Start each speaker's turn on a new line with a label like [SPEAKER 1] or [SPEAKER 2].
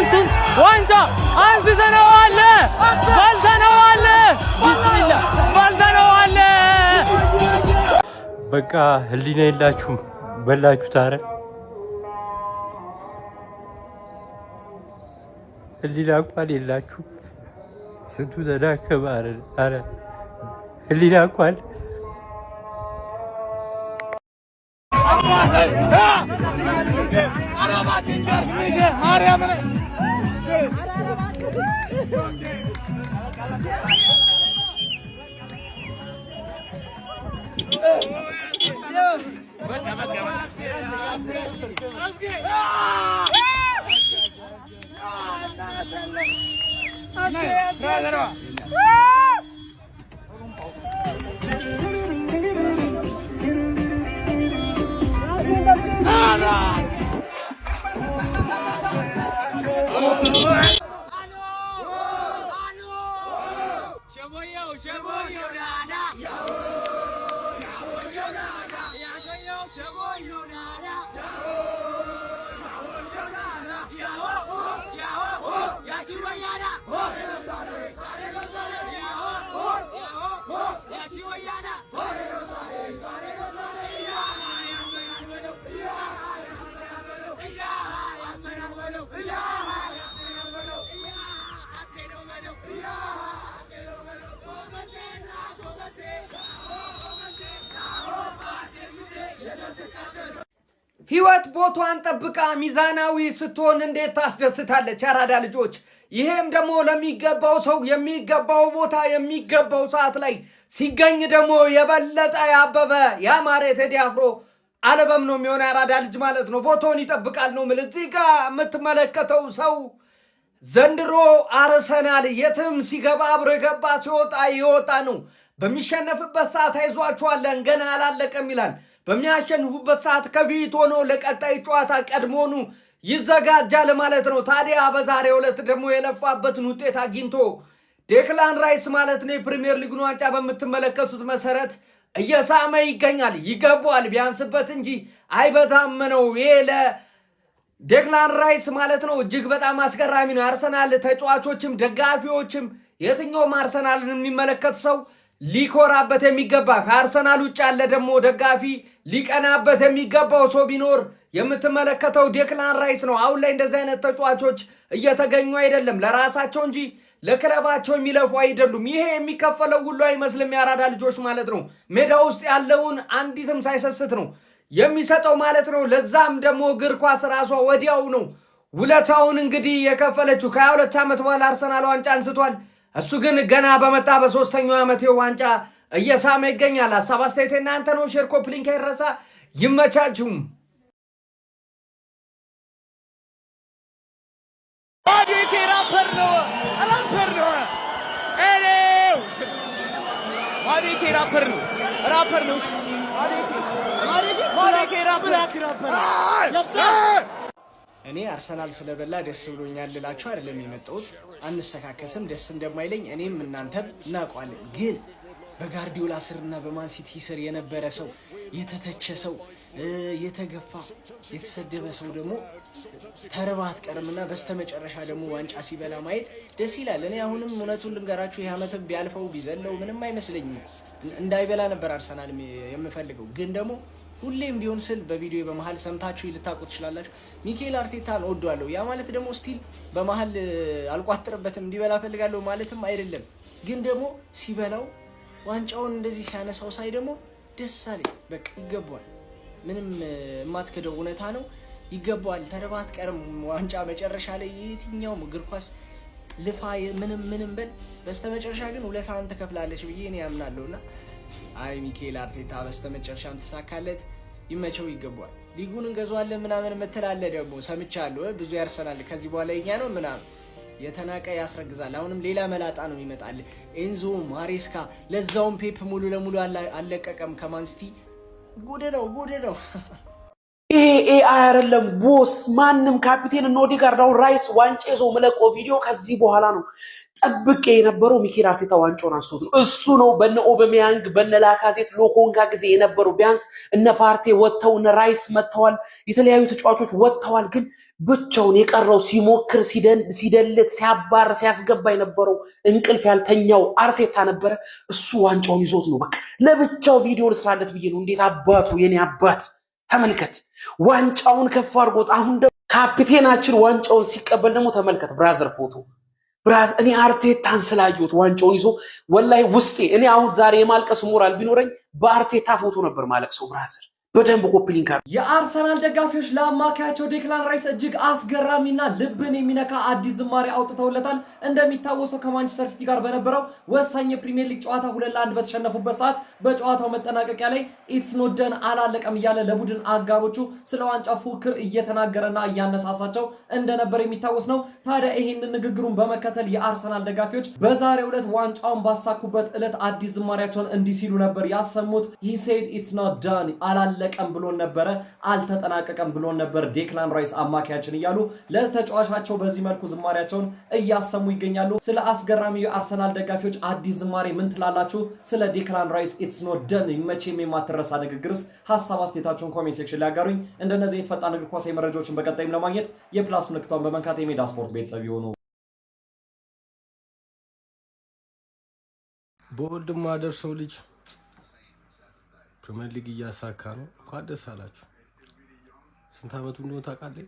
[SPEAKER 1] ስንቱን ዋንጫ አንስተነዋል በልተነዋል ቢስሚላህ በልተነዋል በቃ ህሊና የላችሁም በላችሁ ታረ ህሊና እንኳን የላችሁ ስንቱ ተዳከመ አረ ህሊና እንኳን
[SPEAKER 2] ህይወት ቦታዋን ጠብቃ ሚዛናዊ ስትሆን እንዴት ታስደስታለች አራዳ ልጆች ይሄም ደግሞ ለሚገባው ሰው የሚገባው ቦታ የሚገባው ሰዓት ላይ ሲገኝ ደግሞ የበለጠ ያበበ ያማረ ቴዲ አፍሮ አልበም ነው የሚሆነው አራዳ ልጅ ማለት ነው ቦታውን ይጠብቃል ነው ማለት እዚህ ጋር የምትመለከተው ሰው ዘንድሮ አርሰናል የትም ሲገባ አብሮ የገባ ሲወጣ ይወጣ ነው በሚሸነፍበት ሰዓት አይዟችኋለን ገና አላለቀም ይላል በሚያሸንፉበት ሰዓት ከፊት ሆኖ ለቀጣይ ጨዋታ ቀድሞኑ ይዘጋጃል ማለት ነው ታዲያ በዛሬው ዕለት ደግሞ የለፋበትን ውጤት አግኝቶ ዴክላን ራይስ ማለት ነው የፕሪሚየር ሊጉን ዋንጫ በመተመለከቱት መሰረት እየሳመ ይገኛል ይገባዋል ቢያንስበት እንጂ አይበታም ነው ይሄ ዴክላን ራይስ ማለት ነው እጅግ በጣም አስገራሚ ነው አርሰናል ተጫዋቾችም ደጋፊዎችም የትኛውም አርሰናልን የሚመለከት ሰው ሊኮራበት የሚገባ ከአርሰናል ውጭ ያለ ደግሞ ደጋፊ ሊቀናበት የሚገባው ሰው ቢኖር የምትመለከተው ዴክላን ራይስ ነው አሁን ላይ እንደዚህ አይነት ተጫዋቾች እየተገኙ አይደለም ለራሳቸው እንጂ ለክለባቸው የሚለፉ አይደሉም ይሄ የሚከፈለው ሁሉ አይመስልም ያራዳ ልጆች ማለት ነው ሜዳ ውስጥ ያለውን አንዲትም ሳይሰስት ነው የሚሰጠው ማለት ነው ለዛም ደግሞ እግር ኳስ ራሷ ወዲያው ነው ውለታውን እንግዲህ የከፈለችው ከ22 ዓመት በኋላ አርሰናል ዋንጫ አንስቷል እሱ ግን ገና በመጣ በሶስተኛው ዓመት ዋንጫ እየሳመ ይገኛል ሐሳብ አስተያየት እናንተ ነው ሼር ኮፒ ሊንክ አይረሳ ይመቻችሁ
[SPEAKER 3] ማዲኬ ራፐር ነው ማዲኬ ራፐር ነው ማዲኬ ራፐር
[SPEAKER 4] እኔ አርሰናል ስለበላ ደስ ብሎኛል ልላችሁ አይደለም የመጣሁት አንሰካከስም ደስ እንደማይለኝ እኔም እናንተም እናውቃለን ግን በጋርዲዮላ ስርና በማን ሲቲ ስር የነበረ ሰው የተተቸ ሰው የተገፋ የተሰደበ ሰው ደግሞ ተርባት ቀርምና በስተመጨረሻ ደግሞ ዋንጫ ሲበላ ማየት ደስ ይላል እኔ አሁንም እውነቱን ልንገራችሁ ይሄ ዓመት ቢያልፈው ቢዘለው ምንም አይመስለኝም እንዳይበላ ነበር አርሰናል የምፈልገው ግን ደግሞ ሁሌም ቢሆን ስል በቪዲዮ በመሃል ሰምታችሁ ልታቁት ይችላልላችሁ ሚኬል አርቴታን ወዷለሁ ያ ማለት ደግሞ ስቲል በመሃል አልቋጥርበትም እንዲበላ ፈልጋለሁ ማለትም አይደለም ግን ደግሞ ሲበላው ዋንጫውን እንደዚህ ሲያነሳው ሳይ ደግሞ ደስ አለኝ በቃ ይገባዋል ምንም ማትከደው እውነታ ነው ይገባዋል ተርባት ቀርም ዋንጫ መጨረሻ ላይ የትኛውም እግር ኳስ ልፋ ምንም በል በስተመጨረሻ ግን ውለታን ተከፍላለች ብዬ እኔ ያምናለሁና አይ ሚኬል አርቴታ በስተመጨረሻም ተሳካለት ይመቸው ይገባዋል ሊጉን እንገዛዋለን ምናምን መተላለ ደግሞ ሰምቻለሁ ብዙ ያርሰናል ከዚህ በኋላ የኛ ነው ምናምን የተናቀ ያስረግዛል አሁንም ሌላ መላጣ ነው ይመጣል ኤንዞ ማሬስካ ለዛውም ፔፕ ሙሉ ለሙሉ አለቀቀም ከማንሲቲ ጉድ ነው
[SPEAKER 5] ኤአይ አይደለም ቦስ ማንም ካፒቴን ኦዴጋርድ አሁን ራይስ ዋንጫ ይዞ መለቆ ቪዲዮ ከዚህ በኋላ ነው ጠብቄ የነበረው ሚኬል አርቴታ ዋንጫውን አንስቶት ነው እሱ ነው በነ ኦበሜያንግ በነ ላካዜት ሎኮንጋ ጊዜ የነበረው ቢያንስ እነ ፓርቴ ወጥተው እነ ራይስ መጥተዋል የተለያዩ ተጫዋቾች ወጥተዋል ግን ብቻውን የቀረው ሲሞክር ሲደልት ሲያባር ሲያስገባ የነበረው እንቅልፍ ያልተኛው አርቴታ ነበረ እሱ ዋንጫውን ይዞት ነው በቃ ለብቻው ቪዲዮ ልስራለት ብዬ ነው እንዴት አባቱ የኔ አባት ተመልከት ዋንጫውን ከፍ አድርጎት አሁን ደግሞ ካፒቴናችን ዋንጫውን ሲቀበል ደግሞ ተመልከት ብራዘር ፎቶ ብራዝ እኔ አርቴታን ስላየሁት ዋንጫውን ይዞ ወላሂ ውስጤ እኔ አሁን ዛሬ የማልቀስ ሞራል ቢኖረኝ በአርቴታ ፎቶ ነበር ማለቅሰው ብራዘር በደንብ ኮፕሊንግ
[SPEAKER 2] የአርሰናል ደጋፊዎች ለአማካያቸው ዴክላን ራይስ እጅግ አስገራሚና ልብን የሚነካ አዲስ ዝማሬ አውጥተውለታል እንደሚታወሰው ከማንቸስተር ሲቲ ጋር በነበረው ወሳኝ የፕሪሚየር ሊግ ጨዋታ 2-1 በተሸነፉበት ሰዓት በጨዋታው መጠናቀቂያ ላይ ኢትስ ኖት ደን አላለቀም እያለ ለቡድን አጋሮቹ ስለ ዋንጫ ፉክክር እየተናገረና እያነሳሳቸው እንደነበር የሚታወስ ነው ታዲያ ይሄንን ንግግሩን በመከተል የአርሰናል ደጋፊዎች በዛሬው ዕለት ዋንጫውን ባሳኩበት ዕለት አዲስ ዝማሬያቸውን እንዲህ ሲሉ ነበር ያሰሙት he said it's not done አላለቀም ብሎ ነበር አልተጠናቀቀም ብሎ ነበር ዴክላን ራይስ አማካያችን እያሉ ለተጫዋቻቸው በዚህ መልኩ ዝማሬያቸውን እያሰሙ ይገኛሉ ስለ አስገራሚው የአርሰናል ደጋፊዎች አዲስ ዝማሬ ምን ትላላችሁ ስለ ዴክላን ራይስ ኢትስ ኖት ደን መቼም የማትረሳ ንግግርስ ሐሳብ አስተያየታችሁን ኮሜንት ሴክሽን ላይ አጋሩኝ እንደነዚህ የተፈጣን እግር ኳስ መረጃዎችን በቀጣይም ለማግኘት የፕላስ ምልክቷን በመንካት የሜዳ ስፖርት ቤተሰብ ይሁኑ
[SPEAKER 6] በወልድማ ደርሰው ልጅ ፕሪሚየር ሊግ እያሳካ ነው እንኳን ደስ አላችሁ ስንት አመቱ እንደሆነ ታውቃለህ